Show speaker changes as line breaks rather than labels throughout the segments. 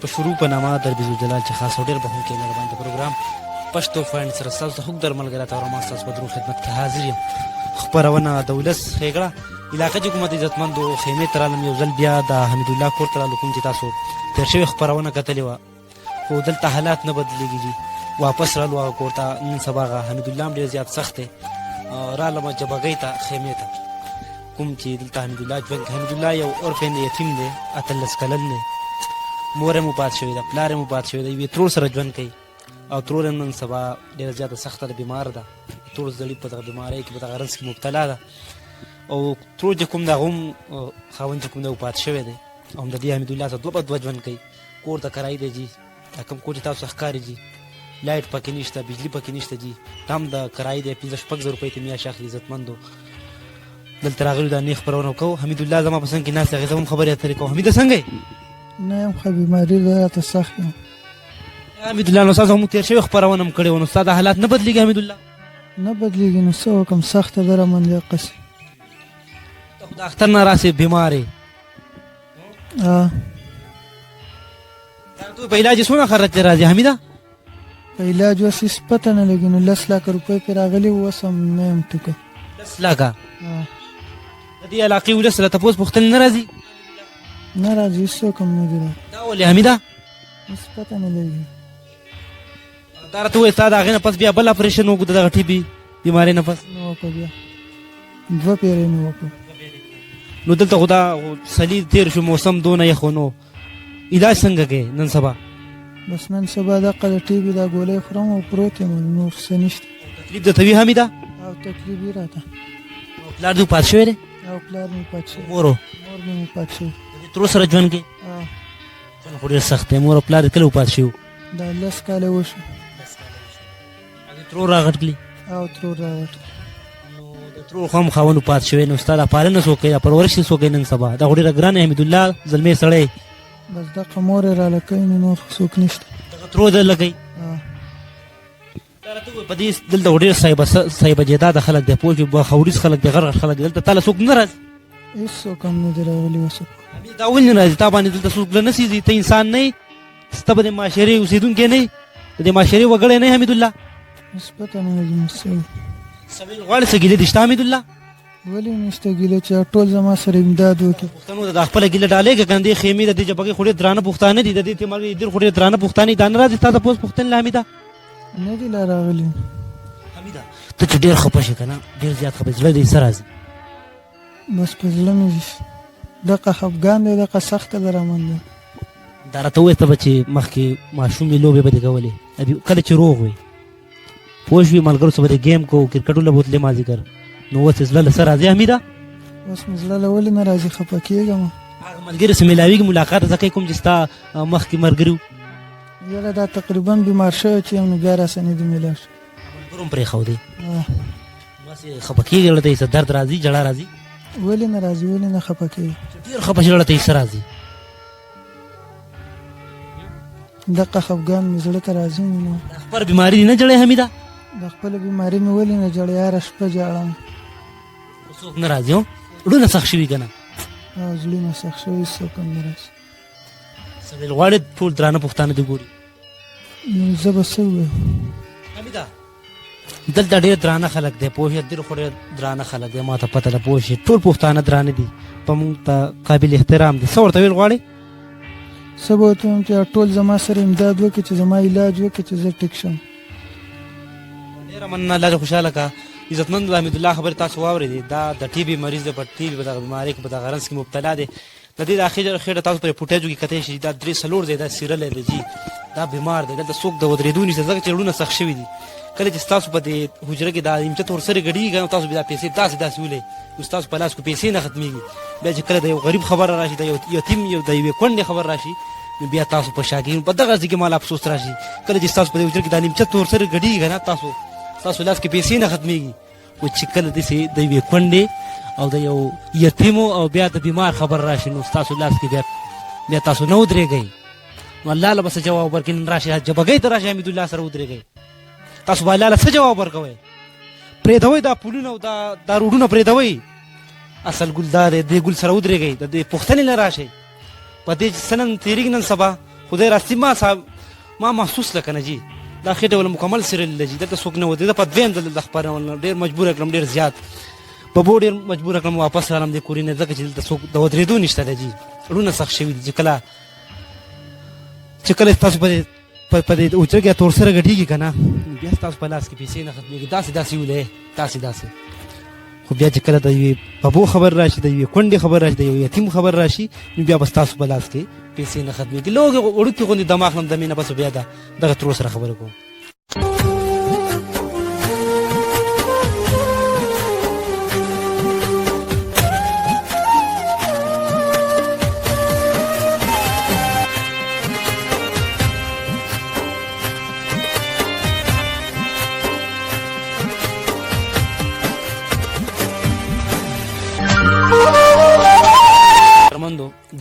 په شروع په نامه در بزالجلال چې خاص او ډېر بخښونکی مهربان د پروګرام پښتو فاینډ سره ستاسو د حق درملګري ته ما ستاسو په درو خدمت کې حاضر یم. خپرونه د ولس ښېګړه علاقه چې کومه د عزتمندو خیمې ته رالم یو ځل بیا د حمیدالله کور ته رالو کوم چې تاسو تېر شوې خپرونه کتلې وه خو دلته حالات نه بدلېږي جي واپس رالو هغه کور ته نن سبا هغه حمیدالله هم ډېر زیات سخت دی رالمه جبهګۍ ته خیمې ته کوم چې دلته حمیدالله ژوند حمیدالله یو عرفین یتیم دی 18 کلن دی مور یې وفات شوې ده پلار یې وفات شوی دی یوې ترور سره ژوند کوي او ترور یې نن سبا ډېره زیاته سخته ده بیمار ده ترور زړي په دغه بیمارۍ کې په دغه رنځ کې مبتلا ده او ترور چې کوم د هغه هم خاوند چې کوم دی وفات شوی دی او هم د دې حمیدالله سره دوه په دوه ژوند کوي کور ته کرایي دی جي دا کوم کور چې تاسو ښکاري جي لایټ پکې نشته بجلي پکې نشته جي دا هم د کرایي دی 15-16 روپۍ ته میاشت اخلي عزتمندو دلته راغلو دا نیغ خپرونه کوو حمیدالله زما په څنګ کې ناست هغې ته هم خبرې اترې کوو حمیده څنګه یې
نه یم ښه بیماري ده راته سخت یم
حمیدالله نو ستاسو هم تېر شوې خپرونه هم کړې وه نو ستا دا حالات نه بدلېږي حمیدالله
نه بدلېږي نو څه وکړم سخته ده رامندې قسې
ته خو د اختر نه راسې بیمار یې تو په علاج یې څومره خرچ دی راځي حمیده
په علاج اوس هېڅ پته نه لګي نو 10 لکه روپۍ پرې راغلي وو اوس هم نه یم ټوکه
10 لکه د دې علاقې ولس سره تپوس پوښتنې نه راځي
نه راځي هېڅوک هم نه دي
دا ولې حمیده
هېڅ پته نه لګي
دا راته ووایه ستا د هغې نه پس بیا بل اپرېشن وکړو د دغه ټي بي بیمارۍ نه پس
نه وکړه بیا 2 پیرې مې وکړو
نو دلته خو دا سلي تېر شو موسم دونه یخ نو علاج څنګه کوې نن سبا
بس نن سبا دقه د ټي بي دا ګولۍ خورم او پروت یم نور څه نشته
تکلیف درته وي حمیده
او تکلیف یې راته
پلار دې وفات شوی دی
او پلار مې وفات شوی
مور
مې وفات شوی
ترور سره ژوند کوې ژوند خو ډېر سخت دی مور او پلار دې کله وفات شوي
دا 10 کاله وشو
ترور راغټ کړي
او ترور راغټ
نو د ترور خو هم خاوند وفات شوی نو ستا دا پالنه څوک کوي دا پرورش یې څوک کوي نن سبا دا خو ډېره ګرانه حمیدالله زلمی سړی
بس دقه مور یې راله کوي نو نور څوک نشته
دغه ترور درله کوي دا راته ووایه په دې دلته خو ډېر صاحبه جیداده خلک دی پوه شوې خوريز خلک دی غرغر خلک دی دلته تا له څوک نه راځي
هېڅوک هم نه دي راغلي اوسه
دا ولې نه راځي تا باندې دلته څوک نه سېځي ته انسان نه یې ستا به د معاشرې اوسېدونکی نه یې د دې معاشرې وګړی نه یې حمیدالله
هېڅ پته نه لګي نو څه
سویل غواړې څه ګیلې دې شته حمیدالله
ولې نشته ګیله چې ټول زما سره امداد وکړي
پښتنو ته دا خپله ګیله ډالۍ که که نه دې خیمې د دې جبهګۍ خو ډېر درانه پښتانه دي د دې تیمارګۍ ډېر خو ډېر درانه پښتانه دي دا نه راځي ستا تپوس پوښتنې له حمیده
نه دي لا راغلي
حمیده ته چې ډېر خفه شې که نه ډېر زیات خفه زړه دې څه راځي
بس په زړه مې دقه خفګان دی دقه سخته ده رامنده
دا راته ووایه ته به چې مخکې ماشومې لوبې به دې کولې کله چې روغ وې پوه شوې ملګرو سره به دې ګیم کوو کرکټونه به وتلې مازدیګر نو اوس یې زړه له څه راځي حمیده
اوس مې زړه له ولې نه راځي خفه کېږم
هغه ملګري سره میلاوېږي ملاقات ځکه کوم چې ستا مخکې ملګري وو
یاره دا تقریبا بیمار شوی چې یم نو بیا راسه نه دي میلاو شو
ملګرو هم پرېښودې بس یې خفه کېږي زړه ته یې څه درد راځي ژړا راځي
ولې نه راځي ولې نه خفه کېږي
ډېر خفه شي زړه ته یې څه راځي
دقه خفګان مې زړه ته راځي نو
د خپل بیماري دې نه جړې حمیده
د خپله بیماري مې ولې نه جړې هره شپه جاړم
څوک نه راځي زړونه سخت شوي که نه
او زړونه سخت شوي څوک هم نه راځي
سویل غواړې ټول درانه پښتانه دې ګوري
نو زه به څه ووایم
حمیده دلته ډېر درانه خلک دی پوه شې ډېر خو ډېر درانه خلک دی ما ته پته ده پوه شې ټول پښتانه درانه دي په مونږ ته قابل احترام دي څه ورته ویل غواړې
څه به ورته ووایم چې ټول زما سره امداد وکړي چې زما علاج وکړي چې زه ټیک شم
ډېره مننه الله دې خوشحاله کړه عزتمند حمیدالله خبرې تاسو واورېدې دا د ټي بي مریض دی په ټي بي په دغه بیمارۍ کې په دغه رنځ کې مبتلا دی د دې د خېټه تاسو پرې فوټیجو کې کتی شي دا 3-4 دی دا سیرلی دی جي دا بیمار دی دلته څوک د ودرېدو نشته ځکه چې زړونه سخت شوي دي کله چې ستاسو په دې حجره کې دا امچت ورسره ګډېږي نو تاسو بیا دا پیسې داسې ولئ نو ستاسو په لاس کې پیسې نه ختمېږي بیا چې کله د یو غریب خبره راشي د یو یتیم د یوې کونډې خبر راشي نو بیا تاسو په شا کېږي په دغه ځای کې مال افسوس راشي کله چې ستاسو په دې حجره کې دا امچت ورسره ګډېږي نه ستاسو لاس کې پیسې نه ختمېږي او چې کله داسې د یوې کونډې او د یو یتیمو او بیا د بیمار خبر راشي نو ستاسو لاس کې بیا تاسو نه ودرېږئ نو الله له به څه جواب ورکړي نن راشي جبهګۍ ته راشي حمیدالله سره ودرېږئ تاسو به الله له څه جواب ورکوئ پرېږدوئ دا پلونه او دا روډونه پرېږدوئ اصل ګل دا دی دې ګل سره ودرېږئ د دې پوښتنې نه راشئ په دې چې څه نن تېرېږي نن سبا خدای راستي ما صاحب ما محسوس لکنه جی دا خېټه ول مکمل سیریل لجی دلته څوک نه ودی د په دویم ځل د خبرونه ډېر مجبور کړم ډېر زیات په بو ډېر مجبور کړم واپس رالم د کورې نه ځکه چې دلته څوک د ودرېدو نشته دی جی ړونه سخت شوي دي چې تاسو په دې اوچرګیا تور سره ګټېږي که نه بیا ستاسو په لاس کې پیسې نه ختمېږي داسې ولې داسې خو بیا چې کله د یوې ببو خبر راشي د یوې کونډې خبر راشي د یو یتیم خبر راشي نو بیا به ستاسو په لاس کې پیسې نه ختمېږي لوږې وړوکې غوندې دماغ نه دمې نه بس بیا دغه ترور سره خبرې کوم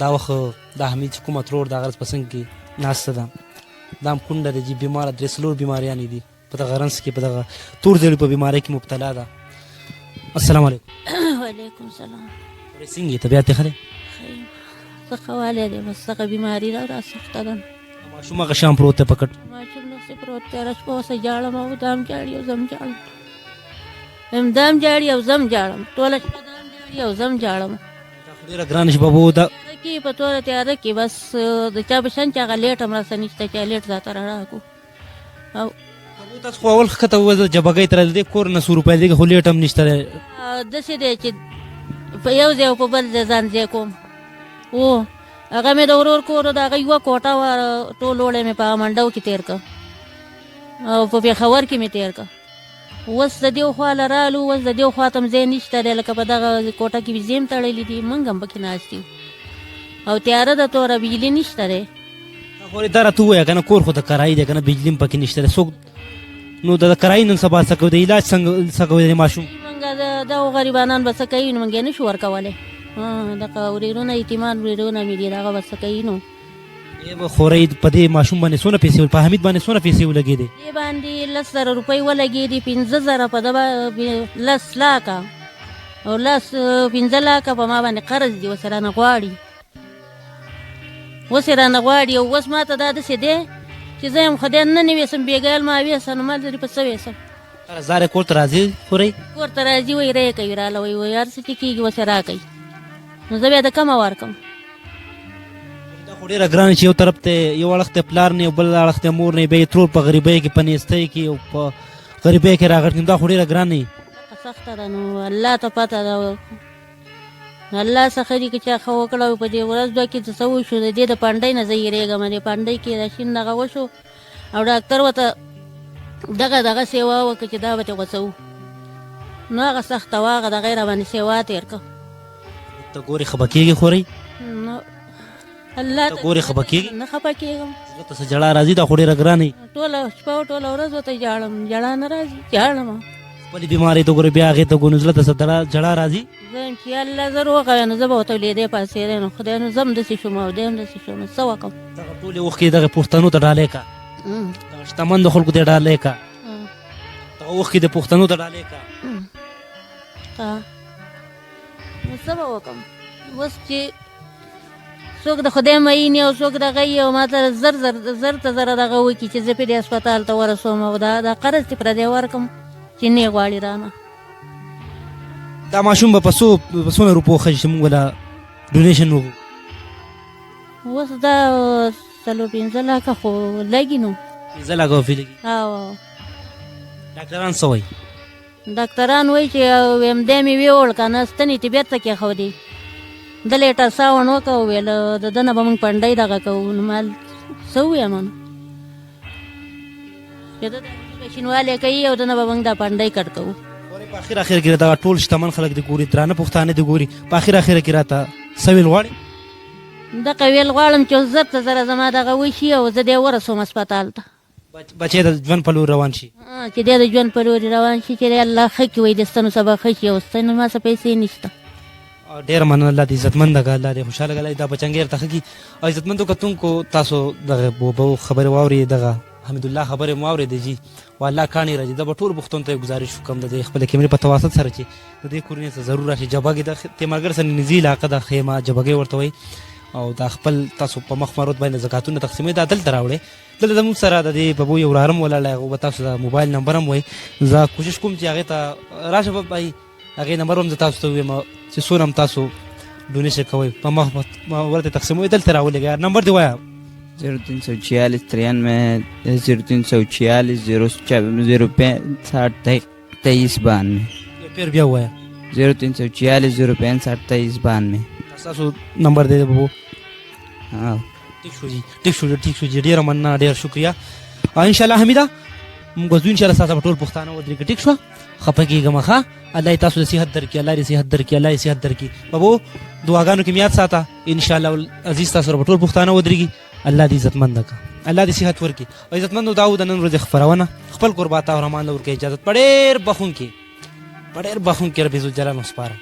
دا وخت د حمید چې کومه ترور د هغه پسنګ کې ناسته ده دا هم کونډه ده چې بیماره درې څلور بیماریانې دي په دغه رنځ کې په دغه تور زیړي په بیمارۍ کې مبتلا ده السلام علیکم
وعلیکم السلام
څنګه یې طبیعت یې ښه دی
څه ښه والی دی بس دغه بیماري ده راسخته ده
ماشوم هغه شان پروت دی په کټ
ماشوم داسې پروت دی هره شپه اوسه جاړم او دام جاړي او زم جاړم دام جاړي او زم جاړم ټوله شپه دام جاړي او زم جاړم
ډېره ګرانه شي بابو دا
کې په توره تیاره کې بس د چا په شان چې هغه لیټ هم راسه نشته چې لیټ ځاته رڼا کړو او
تاسو خو اول ښکته ووځه جبګۍ ته راځئ کور نه 100 روپۍ دی خو لیټ هم نشته دی
داسې دی چې په یو ځای او په بل ځای ځان ځای کوم و هغه مې د ورور کور د هغه یوه کوټه وه ټول وړی مې په منډو کې تېر کړ او په پېښور کې مې تېر کړ اوس د دې خوا له رالو اوس د دې خوا ته هم ځای نشته دی لکه په دغه کوټه کې بجلي هم تړلي دي موږ هم پکې ناست یو او تیاره ده توره بجلي نشته دی
خو دا راته ووایه که نه کور خو د کرایي دی که نه بجلي هم پکې نشته دی څوک نو د کرایي نن سبا څه کوي د علاج څنګه کوي د ماشوم
موږ دغو غریبانان به څه کوي نو موږ یې نشو ورکولی دغه ورېرونه یتیمان ورېرونه مې دي دغه به څه کوي نو
خورۍ په دې ماشوم باندې څونه پیسې په حمید باندې څونه پیسې ولګېدې
دې باندې 10,000 روپۍ ولګېدې 15,000 په ده 10 لاکه او 15 لاکه په ما باندې قرض دي اوس یې رانه غواړي او اوس ما ته دا داسې دی چې زه یم خدای نه ویسم بېګایل ما ویسه نو ما لرې په څه ویسم
زار کور ته راځي خورۍ
کور ته راځي وایي ری کوي راله وایي هر څه چې کېږي اوس یې راکوي نو زه بیا د کمه ورکړم
خو ډېره ګرانه چې یو طرف ته یو اړخ ته پلار نه یو بل اړخ ته مور نه بیا یې ترور په غریبۍ کې په نیستۍ کې او په غریبۍ کې راغټ دا خو ډېره ګرانه وي
سخته ده نو الله ته پته ده الله څخه دي که چا ښه وکړه په دې ورځ دوه کې څه څه وشو د دې د پنډۍ نه زه یېرېږم د پنډۍ کې د شین دغه وشو او ډاکټر ورته دغه سیوا وکړه چې دا به ترې غوڅوو نو هغه سخته وه هغه دغه یې راباندې سیوا تېر کړه
ته ګورې خفه کېږې خورۍ
نو الله
ته ګورې خفه کېږې
نه خفه کېږم
زړه ته څه ژړا راځي دا خو ډېره ګرانه وي
ټوله شپه او ټوله ورځ ورته ژاړم ژړا نه راځي ژاړم
خپلې بیمارۍ ته ګورې بیا هغې ته ګورې زړه ته څه ژړا راځي
زه یم چې الله زه روغه یم نو زه به ورته لیدی پاسېدی نو خدای نو زه هم داسې شوم او دی هم داسې شو نو څه وکړم
دغه ټولې اوښکې دغه پښتنو ته ډالۍ که دغه شتمن د خلکو ته ډالۍ که دغه اوښکې د پښتنو ته ډالۍ که
نو څه به وکړم اوس چې څوک د خدای معین او څوک دغه یي او ما ته زر ته زره دغه وکړي چې زه پرې هسپتال ته ورسوم او دا قرض دې پردی ورکړم چې نه یې غواړي رانه
دا ماشوم به په څونه روپو ښه چې موږ له ډونیشن وکړو
اوس دا 4-5 لاکه خو لګي نو
5 لاکه وفي لګي
او
ډاکټران څه وایي
ډاکټران وایي چې همدی مې ویوړ که نه ستنې طبیعت ته کېښودې د لیټر ساوڼ وکړه وویل د ده نه به موږ پنډۍ دغه کوو نو ما څه ووایم نو چې ده شینوالی کوي او د نه به موږ دا پنډۍ کټ کوو
په اخر کې دغه ټول شتمن خلک دې ګوري درانه پښتانه دې ګوري په اخر کې راته څه ویل غواړې
دغه ویل غواړم چې 10,000 زما دغه وشي او زه دې ورسوم هسپتال ته
بچی د ژوند په لور روان شي
چې دی د ژوند په لورې روان شي چې دی الله ښه کړي وایي د ستنو سبا ښه شي او ستنو ما څه پیسې نشته
ډېره مننه الله دې عزتمند که الله دې خوشحاله کړي دا بچنګیر ته ښه کړي او عزتمندو کتونکو تاسو دغه بوبو خبرې واورئ دغه حمیدالله خبرې مو واورېدې جي والله کاڼي راځي دا به ټولو پښتنو ته ګزارش وکړم د دې خپلې کیمرې په تواسط سره چې د دې کورنۍ ته ضرور راشي جبګې د ملګر سره نږدې علاقه ده خیمه جبګۍ ورته وایي او دا خپل تاسو په مخ مروت باندې زکاتونه تقسیموي دا دلته راوړئ دلته زموږ سره د دې ببو یو وراره هم ولاړی هغه به تاسو ته موبایل نمبر هم وایي زه کوشش کوم چې هغې ته راشه به بهی هغې نمبر هم زه تاسو ته ووایم چې څونه هم تاسو ډونیشن کوئ په مخ ورته تقسیموي دلته راولېږئ نمبر دې وایه
0346 93 0346 0560
پیر بیا ووایه
0346 0560
ستاسو نمبر دی ببو
ها
ٹھیک شو جی ٹھیک شو جی ډېره مننه ډېر شکریه انشاءالله حمیده موږ به ځو انشاءالله ستاسو به ټول پښتانه ودرېږي ټیک شوه خفه کېږه مه ښه الله یې تاسو د صحت درکړي الله دې صحت درکړي الله یې صحت درکړي ببو دعاګانو کې مې یاد ساته انشاءالله عزیز تاسو سره به ټول پښتانه ودرېږي الله دې عزتمنده کړه الله دې صحت ورکړي او عزتمندو دا و د نن ورځې خپرونه خپل قربات او رحمان له ورکړي اجازت په ډېر بخښونکي رب عزوجلاله سپارم